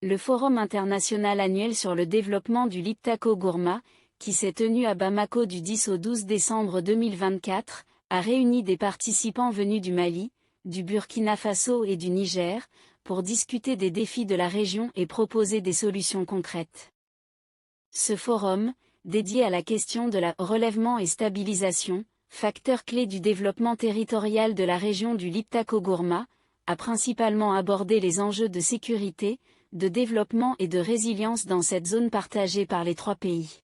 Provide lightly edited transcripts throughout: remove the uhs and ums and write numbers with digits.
Le Forum international annuel sur le développement du Liptako Gourma, qui s'est tenu à Bamako du 10 au 12 décembre 2024, a réuni des participants venus du Mali, du Burkina Faso et du Niger, pour discuter des défis de la région et proposer des solutions concrètes. Ce forum, dédié à la question de la relèvement et stabilisation, facteur clé du développement territorial de la région du Liptako Gourma, a principalement abordé les enjeux de sécurité, de développement et de résilience dans cette zone partagée par les trois pays.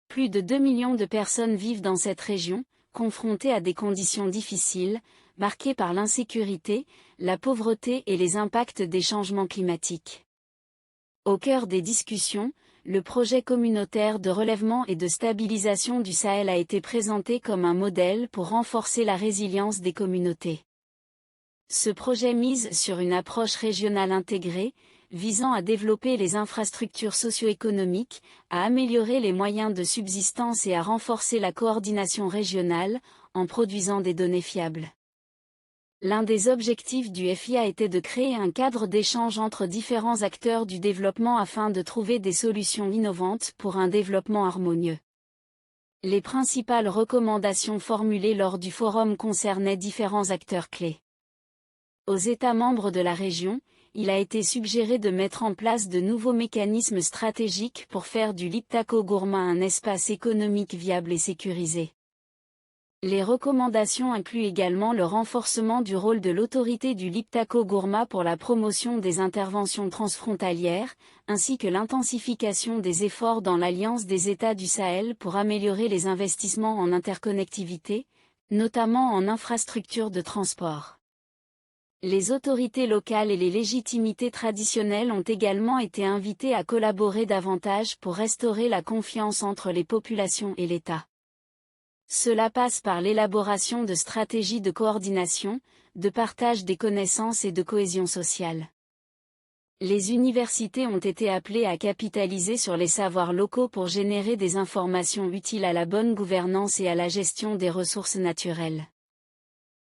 Plus de 2 millions de personnes vivent dans cette région, confrontées à des conditions difficiles, marquées par l'insécurité, la pauvreté et les impacts des changements climatiques. Au cœur des discussions, le projet communautaire de relèvement et de stabilisation du Sahel a été présenté comme un modèle pour renforcer la résilience des communautés. Ce projet mise sur une approche régionale intégrée, visant à développer les infrastructures socio-économiques, à améliorer les moyens de subsistance et à renforcer la coordination régionale, en produisant des données fiables. L'un des objectifs du FIA était de créer un cadre d'échange entre différents acteurs du développement afin de trouver des solutions innovantes pour un développement harmonieux. Les principales recommandations formulées lors du forum concernaient différents acteurs clés. Aux États membres de la région, il a été suggéré de mettre en place de nouveaux mécanismes stratégiques pour faire du Liptako Gourma un espace économique viable et sécurisé. Les recommandations incluent également le renforcement du rôle de l'autorité du Liptako Gourma pour la promotion des interventions transfrontalières, ainsi que l'intensification des efforts dans l'Alliance des États du Sahel pour améliorer les investissements en interconnectivité, notamment en infrastructures de transport. Les autorités locales et les légitimités traditionnelles ont également été invitées à collaborer davantage pour restaurer la confiance entre les populations et l'État. Cela passe par l'élaboration de stratégies de coordination, de partage des connaissances et de cohésion sociale. Les universités ont été appelées à capitaliser sur les savoirs locaux pour générer des informations utiles à la bonne gouvernance et à la gestion des ressources naturelles.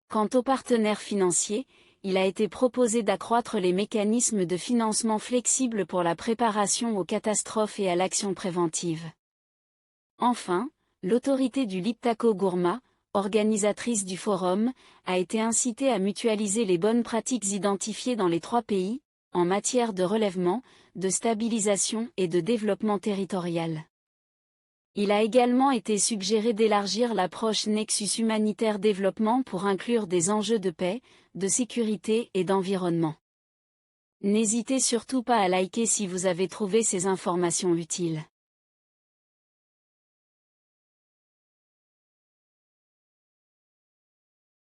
Quant aux partenaires financiers, il a été proposé d'accroître les mécanismes de financement flexibles pour la préparation aux catastrophes et à l'action préventive. Enfin, l'autorité du Liptako Gourma, organisatrice du forum, a été incitée à mutualiser les bonnes pratiques identifiées dans les trois pays, en matière de relèvement, de stabilisation et de développement territorial. Il a également été suggéré d'élargir l'approche Nexus humanitaire développement pour inclure des enjeux de paix, de sécurité et d'environnement. N'hésitez surtout pas à liker si vous avez trouvé ces informations utiles.